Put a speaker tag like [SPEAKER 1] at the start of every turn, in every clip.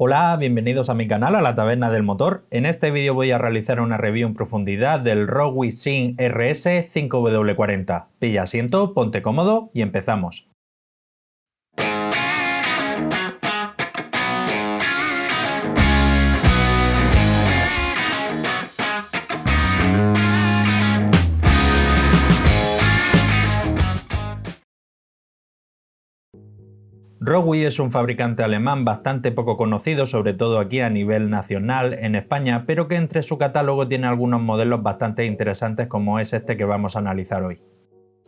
[SPEAKER 1] Hola, bienvenidos a mi canal, a la Taberna del Motor. En este vídeo voy a realizar una review en profundidad del Rowei Syn RS 5W40. Pilla asiento, ponte cómodo y empezamos. Rowei es un fabricante alemán bastante poco conocido, sobre todo aquí a nivel nacional en España, pero que entre su catálogo tiene algunos modelos bastante interesantes como es este que vamos a analizar hoy.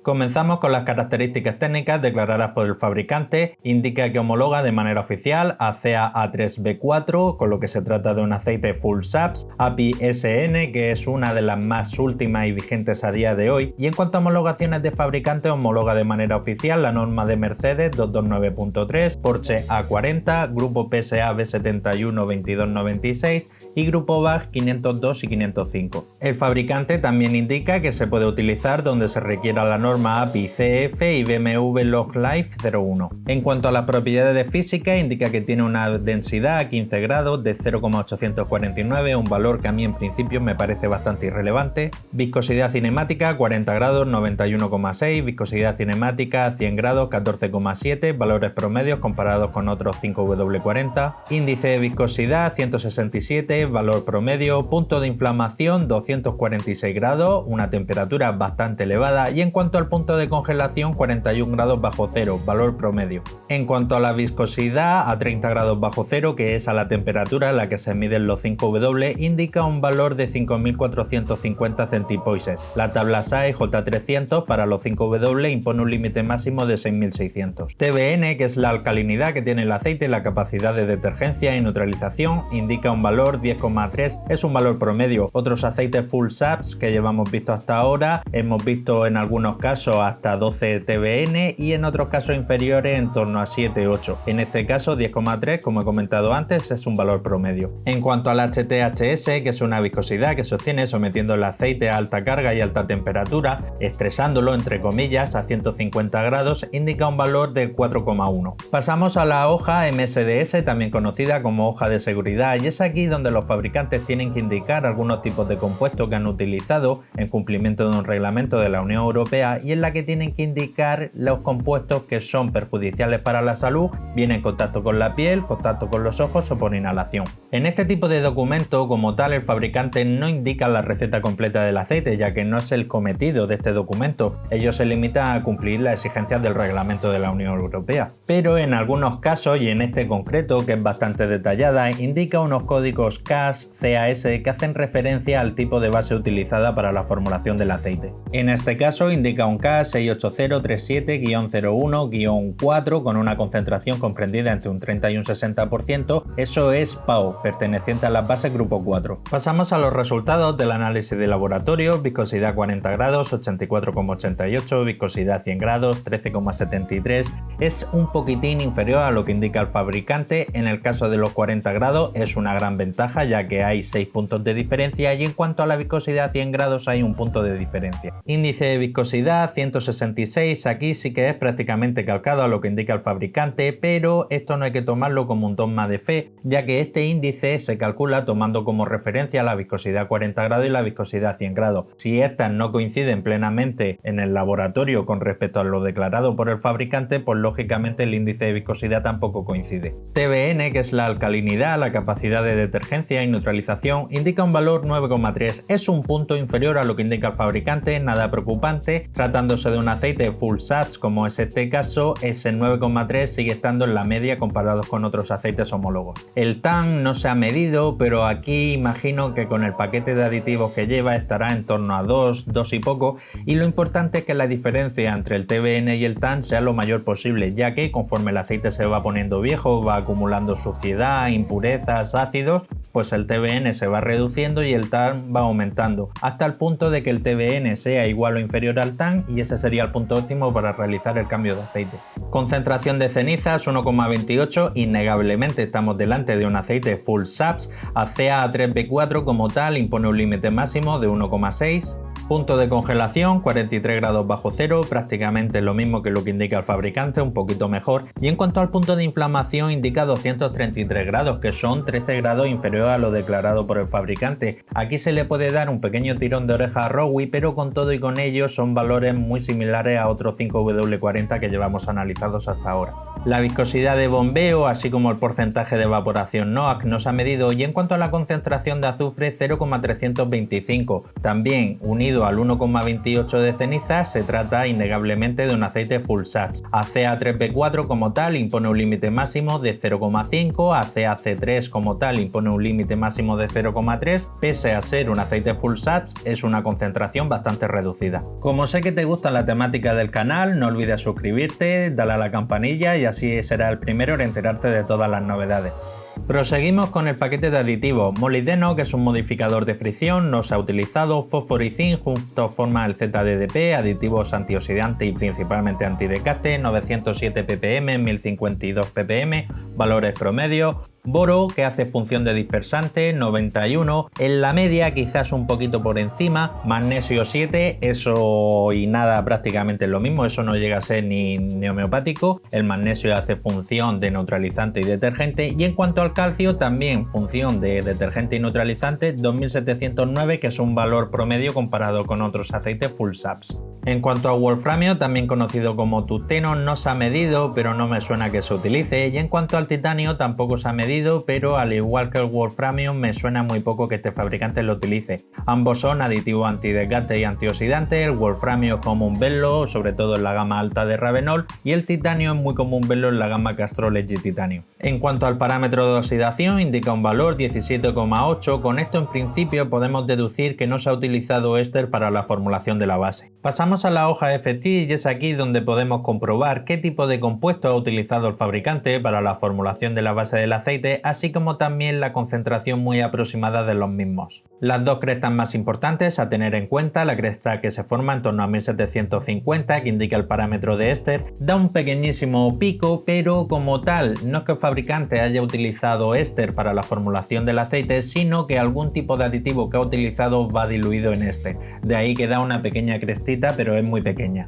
[SPEAKER 1] Comenzamos con las características técnicas declaradas por el fabricante. Indica que homologa de manera oficial ACEA A3B4, con lo que se trata de un aceite Full SAPS, API SN, que es una de las más últimas y vigentes a día de hoy. Y en cuanto a homologaciones de fabricante, homologa de manera oficial la norma de Mercedes 229.3, Porsche A40, Grupo PSA B71 2296 y Grupo BAG 502 y 505. El fabricante también indica que se puede utilizar donde se requiera la norma API CF y BMW Log Life 01. En cuanto a las propiedades de física, indica que tiene una densidad a 15 grados de 0,849, un valor que a mí en principio me parece bastante irrelevante. Viscosidad cinemática 40 grados 91,6, viscosidad cinemática a 100 grados 14,7, valores promedios comparados con otros 5W40. Índice de viscosidad 167, valor promedio. Punto de inflamación 246 grados, una temperatura bastante elevada, y en cuanto al punto de congelación 41 grados bajo cero, valor promedio. En cuanto a la viscosidad, a 30 grados bajo cero, que es a la temperatura a la que se miden los 5W, indica un valor de 5.450 centipoises. La tabla SAE J300 para los 5W impone un límite máximo de 6.600. TBN, que es la alcalinidad que tiene el aceite y la capacidad de detergencia y neutralización, indica un valor 10,3, es un valor promedio. Otros aceites Full SAPS que llevamos visto hasta ahora, hemos visto en algunos casos hasta 12 TBN y en otros casos inferiores en torno a 7-8. En este caso 10,3, como he comentado antes, es un valor promedio. En cuanto al HTHS, que es una viscosidad que sostiene sometiendo el aceite a alta carga y alta temperatura, estresándolo entre comillas a 150 grados, indica un valor de 4,1. Pasamos a la hoja MSDS, también conocida como hoja de seguridad, y es aquí donde los fabricantes tienen que indicar algunos tipos de compuestos que han utilizado en cumplimiento de un reglamento de la Unión Europea, y en la que tienen que indicar los compuestos que son perjudiciales para la salud, bien en contacto con la piel, contacto con los ojos o por inhalación. En este tipo de documento, como tal, el fabricante no indica la receta completa del aceite, ya que no es el cometido de este documento. Ellos se limitan a cumplir las exigencias del reglamento de la Unión Europea. Pero en algunos casos, y en este concreto, que es bastante detallada, indica unos códigos CAS, CAS que hacen referencia al tipo de base utilizada para la formulación del aceite. En este caso indica un CAS 68037-01-4 con una concentración comprendida entre un 30 y un 60%, eso es PAO, perteneciente a las bases grupo 4. Pasamos a los resultados del análisis de laboratorio: viscosidad 40 grados 84,88, viscosidad 100 grados 13,73, es un poquitín inferior a lo que indica el fabricante. En el caso de los 40 grados es una gran ventaja, ya que hay 6 puntos de diferencia, y en cuanto a la viscosidad 100 grados hay un punto de diferencia. Índice de viscosidad 166, aquí sí que es prácticamente calcado a lo que indica el fabricante, pero esto no hay que tomarlo como un dogma de fe, ya que este índice se calcula tomando como referencia la viscosidad 40 grados y la viscosidad 100 grados. Si estas no coinciden plenamente en el laboratorio con respecto a lo declarado por el fabricante, pues lógicamente el índice de viscosidad tampoco coincide. TBN, que es la alcalinidad, la capacidad de detergencia y neutralización, indica un valor 9,3, es un punto inferior a lo que indica el fabricante, nada preocupante. Tratándose de un aceite Full SAPS como es este caso, ese 9,3 sigue estando en la media comparados con otros aceites homólogos. El TAN no se ha medido, pero aquí imagino que con el paquete de aditivos que lleva estará en torno a 2 y poco, y lo importante es que la diferencia entre el TBN y el TAN sea lo mayor posible, ya que conforme el aceite se va poniendo viejo, va acumulando suciedad, impurezas, ácidos, pues el TBN se va reduciendo y el TAN va aumentando, hasta el punto de que el TBN sea igual o inferior al TAN, y ese sería el punto óptimo para realizar el cambio de aceite. Concentración de cenizas 1,28, innegablemente estamos delante de un aceite Full SAPS. ACEA A3B4 como tal impone un límite máximo de 1,6. Punto de congelación 43 grados bajo cero, prácticamente lo mismo que lo que indica el fabricante, un poquito mejor. Y en cuanto al punto de inflamación indica 233 grados, que son 13 grados inferior a lo declarado por el fabricante. Aquí se le puede dar un pequeño tirón de oreja a Rowi, pero con todo y con ello son valores muy similares a otros 5W40 que llevamos analizados hasta ahora. La viscosidad de bombeo, así como el porcentaje de evaporación NOAC no se ha medido, y en cuanto a la concentración de azufre 0,325, también unido al 1,28 de ceniza, se trata innegablemente de un aceite full SATS. ACA3B4 como tal impone un límite máximo de 0,5, ACAC3 como tal impone un límite máximo de 0,3, pese a ser un aceite full SATS es una concentración bastante reducida. Como sé que te gusta la temática del canal, no olvides suscribirte, dale a la campanilla y así serás el primero en enterarte de todas las novedades. Proseguimos con el paquete de aditivos. Molibdeno, que es un modificador de fricción, no se ha utilizado. Fósforo y zinc juntos forman el ZDDP, aditivos antioxidantes y principalmente antidecaste, 907 ppm, 1052 ppm, valores promedio. Boro, que hace función de dispersante, 91, en la media quizás un poquito por encima. Magnesio 7, eso y nada, prácticamente lo mismo, eso no llega a ser ni homeopático. El magnesio hace función de neutralizante y detergente, y en cuanto al calcio también función de detergente y neutralizante, 2709, que es un valor promedio comparado con otros aceites full SAPS. En cuanto a wolframio, también conocido como tungsteno, no se ha medido, pero no me suena que se utilice, y en cuanto al titanio tampoco se ha medido, pero al igual que el wolframio me suena muy poco que este fabricante lo utilice. Ambos son aditivos antidesgaste y antioxidantes, el wolframio es común verlo, sobre todo en la gama alta de Ravenol, y el titanio es muy común verlo en la gama Castrol Edge Titanio. En cuanto al parámetro de oxidación, indica un valor 17,8, con esto en principio podemos deducir que no se ha utilizado éster para la formulación de la base. Pasamos a la hoja FT y es aquí donde podemos comprobar qué tipo de compuesto ha utilizado el fabricante para la formulación de la base del aceite, así como también la concentración muy aproximada de los mismos. Las dos crestas más importantes a tener en cuenta, la cresta que se forma en torno a 1750, que indica el parámetro de éster, da un pequeñísimo pico, pero como tal no es que el fabricante haya utilizado éster para la formulación del aceite, sino que algún tipo de aditivo que ha utilizado va diluido en éster. De ahí que da una pequeña crestita, pero es muy pequeña.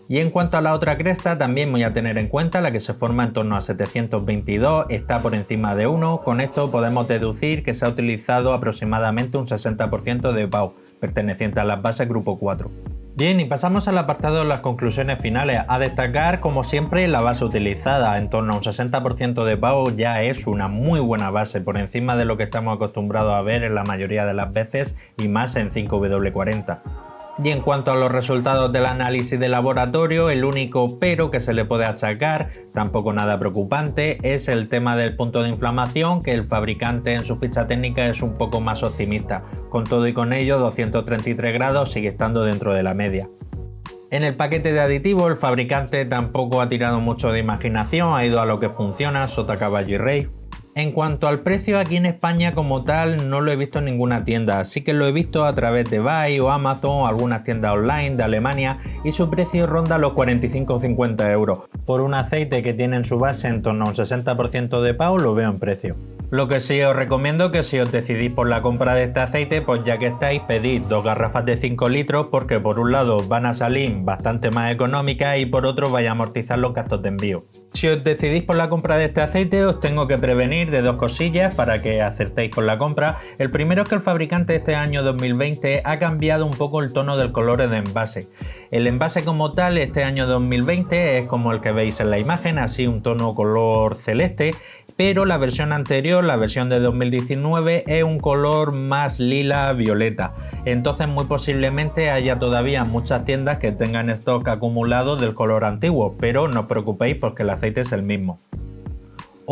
[SPEAKER 1] Y en cuanto a la otra cresta, también voy a tener en cuenta la que se forma en torno a 722, está por encima de 1, con esto podemos deducir que se ha utilizado aproximadamente un 60% de BAU, perteneciente a las bases grupo 4. Bien, y pasamos al apartado de las conclusiones finales. A destacar, como siempre, la base utilizada, en torno a un 60% de BAU ya es una muy buena base, por encima de lo que estamos acostumbrados a ver en la mayoría de las veces y más en 5W40. Y en cuanto a los resultados del análisis de laboratorio, el único pero que se le puede achacar, tampoco nada preocupante, es el tema del punto de inflamación, que el fabricante en su ficha técnica es un poco más optimista. Con todo y con ello, 233 grados sigue estando dentro de la media. En el paquete de aditivos, el fabricante tampoco ha tirado mucho de imaginación, ha ido a lo que funciona, sota, caballo y rey. En cuanto al precio, aquí en España como tal no lo he visto en ninguna tienda, sí que lo he visto a través de Buy o Amazon o algunas tiendas online de Alemania, y su precio ronda los 45 o 50 euros. Por un aceite que tiene en su base en torno a un 60% de PAU, lo veo en precio. Lo que sí os recomiendo es que si os decidís por la compra de este aceite, pues ya que estáis, pedid 2 garrafas de 5 litros, porque por un lado van a salir bastante más económicas y por otro vais a amortizar los gastos de envío. Si os decidís por la compra de este aceite, os tengo que prevenir de dos cosillas para que acertéis con la compra. El primero es que el fabricante este año 2020 ha cambiado un poco el tono del color del envase. El envase como tal este año 2020 es como el que veis en la imagen, así un tono color celeste, pero la versión anterior, la versión de 2019, es un color más lila violeta. Entonces muy posiblemente haya todavía muchas tiendas que tengan stock acumulado del color antiguo, pero no os preocupéis porque el aceite es el mismo.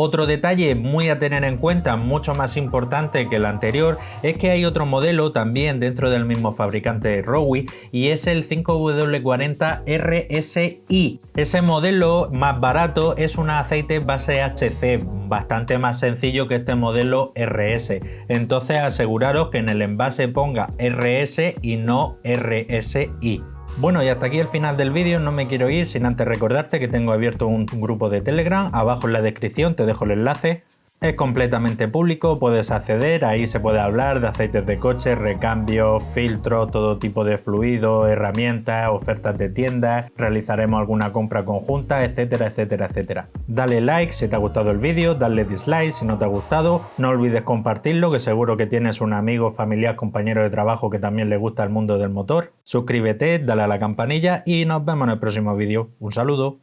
[SPEAKER 1] Otro detalle muy a tener en cuenta, mucho más importante que el anterior, es que hay otro modelo también dentro del mismo fabricante Rowi, y es el 5W40 RSI. Ese modelo más barato es un aceite base HC, bastante más sencillo que este modelo RS. Entonces aseguraros que en el envase ponga RS y no RSI. Bueno, y hasta aquí el final del vídeo. No me quiero ir sin antes recordarte que tengo abierto un grupo de Telegram. Abajo en la descripción te dejo el enlace. Es completamente público, puedes acceder, ahí se puede hablar de aceites de coche, recambios, filtros, todo tipo de fluidos, herramientas, ofertas de tiendas, realizaremos alguna compra conjunta, etcétera, etcétera, etcétera. Dale like si te ha gustado el vídeo, dale dislike si no te ha gustado, no olvides compartirlo, que seguro que tienes un amigo, familiar, compañero de trabajo que también le gusta el mundo del motor. Suscríbete, dale a la campanilla y nos vemos en el próximo vídeo. Un saludo.